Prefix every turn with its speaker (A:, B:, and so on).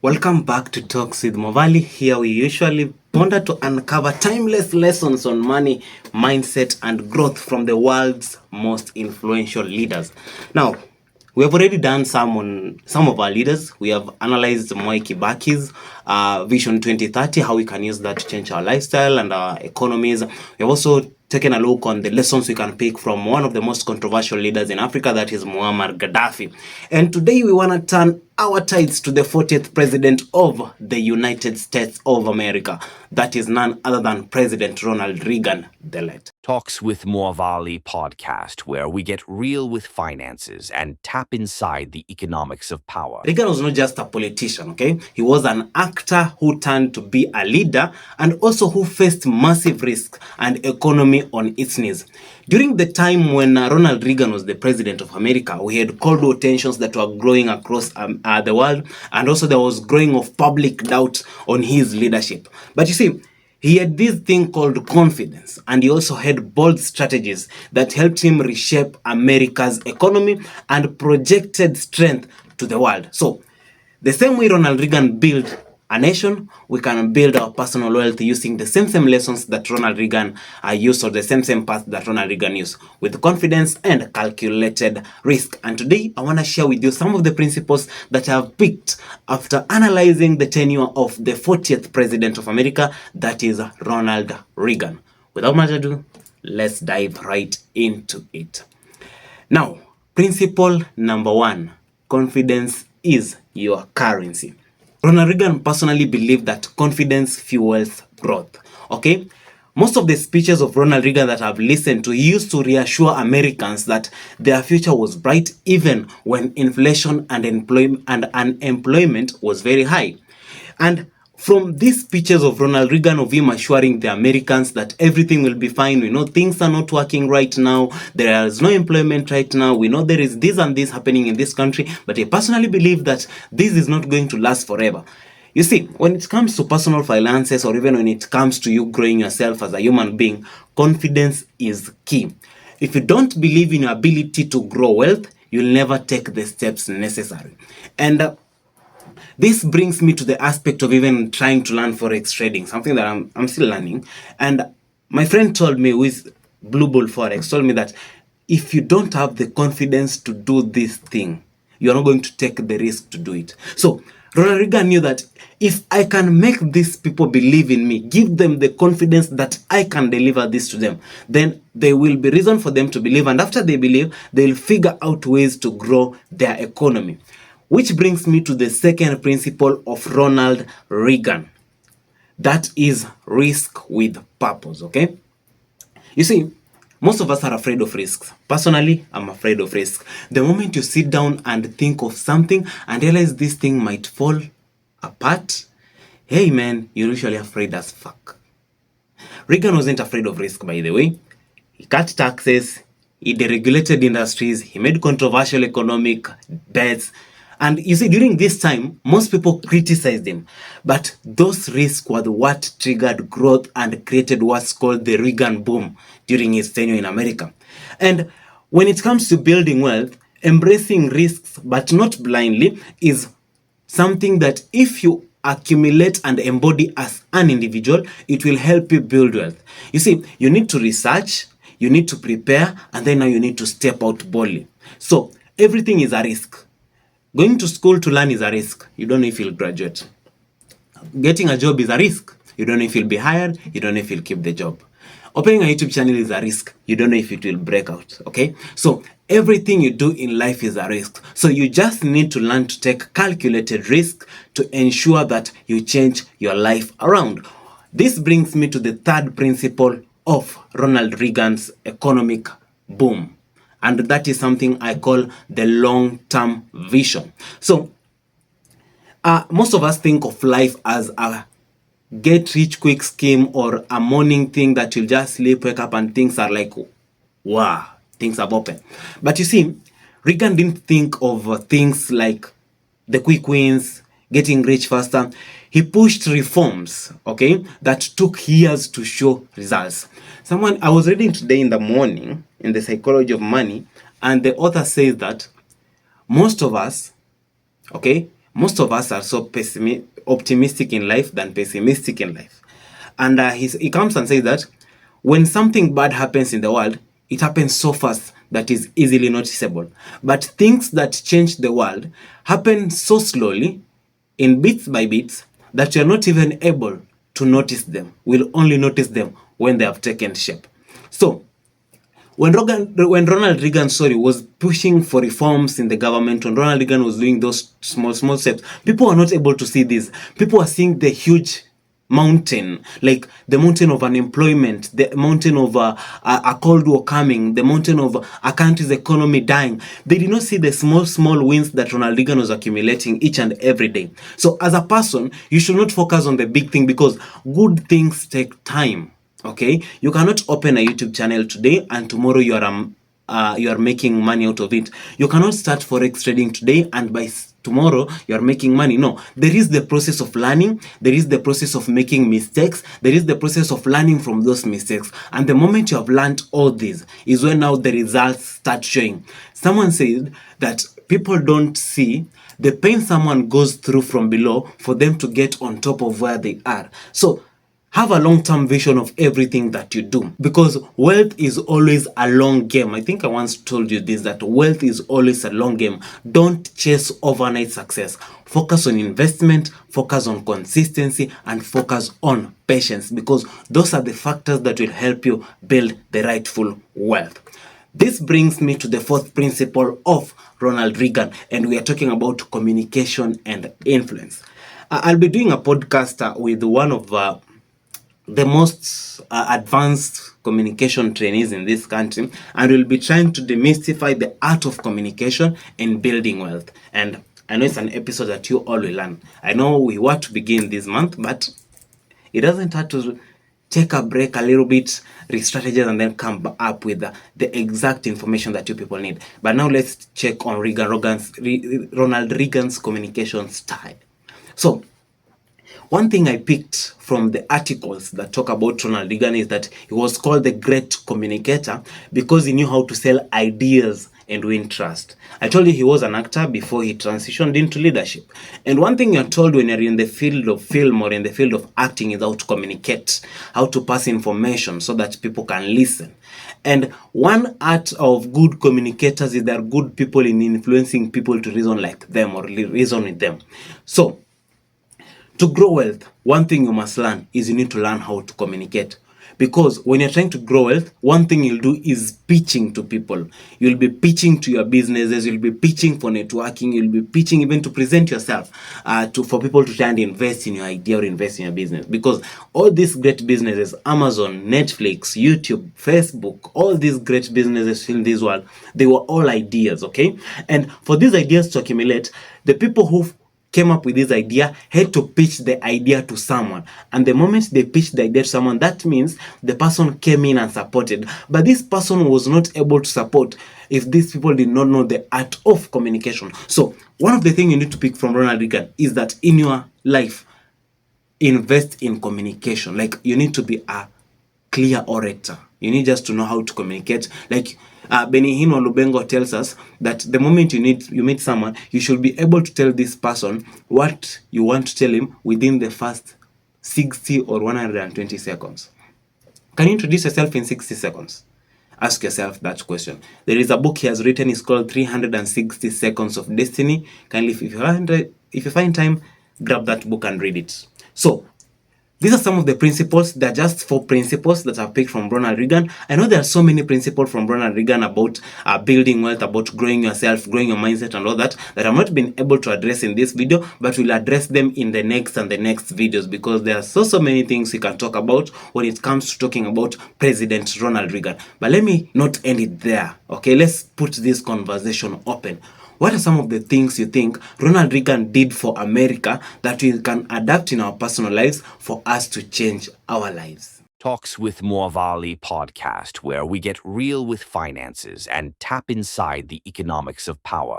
A: Welcome back to Talks with Movali. Here we usually ponder to uncover timeless lessons on money, mindset, and growth from the world's most influential leaders. Now, we have already done some on some of our leaders. We have analyzed Moi Kibaki's Vision 2030, how we can use that to change our lifestyle and our economies. We have also taken a look on the lessons we can pick from one of the most controversial leaders in Africa, that is Muammar Gaddafi. And today we want to turn our tides to the 40th president of the United States of America. That is none other than President Ronald Reagan, the late.
B: Talks with Muavali podcast, where we get real with finances and tap inside the economics of power.
A: Reagan was not just a politician, okay? He was an actor who turned to be a leader and also who faced massive risk and economy on its knees. During the time when Ronald Reagan was the president of America, we had Cold War tensions that were growing across the world, and also there was growing of public doubt on his leadership. But you see, he had this thing called confidence, and he also had bold strategies that helped him reshape America's economy and projected strength to the world. So, the same way Ronald Reagan built a nation, we can build our personal wealth using the same lessons that Ronald Reagan used, or the same path that Ronald Reagan used, with confidence and calculated risk. And today, I want to share with you some of the principles that I have picked after analyzing the tenure of the 40th president of America, that is Ronald Reagan. Without much ado, let's dive right into it. Now, principle number 1, confidence is your currency. Ronald Reagan personally believed that confidence fuels growth. Okay? Most of the speeches of Ronald Reagan that I've listened to, he used to reassure Americans that their future was bright even when inflation and unemployment was very high. And from these speeches of Ronald Reagan, of him assuring the Americans that everything will be fine, we know things are not working right now, there is no employment right now, we know there is this and this happening in this country, but I personally believe that this is not going to last forever. You see, when it comes to personal finances, or even when it comes to you growing yourself as a human being, confidence is key. If you don't believe in your ability to grow wealth, you'll never take the steps necessary. And this brings me to the aspect of even trying to learn forex trading, something that I'm still learning. And my friend told me, who is Blue Bull Forex, told me that if you don't have the confidence to do this thing, you're not going to take the risk to do it. So Ronald Reagan knew that if I can make these people believe in me, give them the confidence that I can deliver this to them, then there will be reason for them to believe. And after they believe, they'll figure out ways to grow their economy. Which brings me to the second principle of Ronald Reagan. That is risk with purpose, okay? You see, most of us are afraid of risks. Personally, I'm afraid of risk. The moment you sit down and think of something and realize this thing might fall apart, hey man, you're usually afraid as fuck. Reagan wasn't afraid of risk, by the way. He cut taxes, he deregulated industries, he made controversial economic bets. And you see, during this time, most people criticized him. But those risks were what triggered growth and created what's called the Reagan boom during his tenure in America. And when it comes to building wealth, embracing risks, but not blindly, is something that if you accumulate and embody as an individual, it will help you build wealth. You see, you need to research, you need to prepare, and then now you need to step out boldly. So everything is a risk. Going to school to learn is a risk. You don't know if you'll graduate. Getting a job is a risk. You don't know if you'll be hired. You don't know if you'll keep the job. Opening a YouTube channel is a risk. You don't know if it will break out. Okay? So everything you do in life is a risk. So you just need to learn to take calculated risk to ensure that you change your life around. This brings me to the third principle of Ronald Reagan's economic boom. And that is something I call the long-term vision. So, most of us think of life as a get-rich-quick scheme, or a morning thing that you'll just sleep, wake up, and things are like, wow, things have opened. But you see, Reagan didn't think of things like the quick wins, getting rich faster. He pushed reforms, okay, that took years to show results. I was reading today in the morning in The Psychology of Money, and the author says that most of us Most of us are so optimistic in life than pessimistic in life. And he comes and says that when something bad happens in the world, it happens so fast that is easily noticeable. But things that change the world happen so slowly, in bits by bits, that you're not even able to notice them. We'll only notice them when they have taken shape. So, when Ronald Reagan, was pushing for reforms in the government, when Ronald Reagan was doing those small steps, people were not able to see this. People were seeing the huge mountain, like the mountain of unemployment, the mountain of a cold war coming, the mountain of a country's economy dying. They did not see the small wins that Ronald Reagan was accumulating each and every day. So as a person, you should not focus on the big thing, because good things take time. Okay, you cannot open a YouTube channel today and tomorrow you are making money out of it. You cannot start forex trading today and by tomorrow you are making money. No, there is the process of learning, there is the process of making mistakes, there is the process of learning from those mistakes. And the moment you have learned all this is when now the results start showing. Someone said that people don't see the pain someone goes through from below for them to get on top of where they are. So have a long-term vision of everything that you do, because wealth is always a long game. I think I once told you this, that wealth is always a long game. Don't chase overnight success. Focus on investment, focus on consistency, and focus on patience, because those are the factors that will help you build the rightful wealth. This brings me to the fourth principle of Ronald Reagan, and we are talking about communication and influence. I'll be doing a podcast with one of the most advanced communication trainees in this country, and we'll be trying to demystify the art of communication and building wealth. And I know it's an episode that you all will learn. I know we want to begin this month, but it doesn't have to take a break a little bit, re-strategize, and then come up with the exact information that you people need. But now let's check on Ronald Reagan's communication style. So, one thing I picked from the articles that talk about Ronald Reagan is that he was called the great communicator because he knew how to sell ideas and win trust. I told you he was an actor before he transitioned into leadership. And one thing you're told when you're in the field of film or in the field of acting is how to communicate, how to pass information so that people can listen. And one art of good communicators is they're good people in influencing people to reason like them or reason with them. So, to grow wealth, one thing you must learn is you need to learn how to communicate. Because when you're trying to grow wealth, one thing you'll do is pitching to people. You'll be pitching to your businesses, you'll be pitching for networking, you'll be pitching even to present yourself for people to try and invest in your idea or invest in your business. Because all these great businesses, Amazon, Netflix, YouTube, Facebook, all these great businesses in this world, they were all ideas, okay? And for these ideas to accumulate, the people who came up with this idea had to pitch the idea to someone, and the moment they pitched the idea to someone, that means the person came in and supported. But this person was not able to support if these people did not know the art of communication. So one of the things you need to pick from Ronald Reagan is that in your life, invest in communication. Like, you need to be a clear orator. You need just to know how to communicate. Like Benihino Lubengo tells us that the moment you meet someone, you should be able to tell this person what you want to tell him within the first 60 or 120 seconds. Can you introduce yourself in 60 seconds? Ask yourself that question. There is a book he has written, it's called 360 Seconds of Destiny. Kindly, if you find time, grab that book and read it. So, these are some of the principles. They're just 4 principles that I've picked from Ronald Reagan. I know there are so many principles from Ronald Reagan about building wealth, about growing yourself, growing your mindset and all that I've not been able to address in this video, but we'll address them in the next and the next videos, because there are so many things we can talk about when it comes to talking about President Ronald Reagan. But let me not end it there, okay? Let's put this conversation open. What are some of the things you think Ronald Reagan did for America that we can adapt in our personal lives for us to change our lives?
B: Talks with Moavali podcast, where we get real with finances and tap inside the economics of power.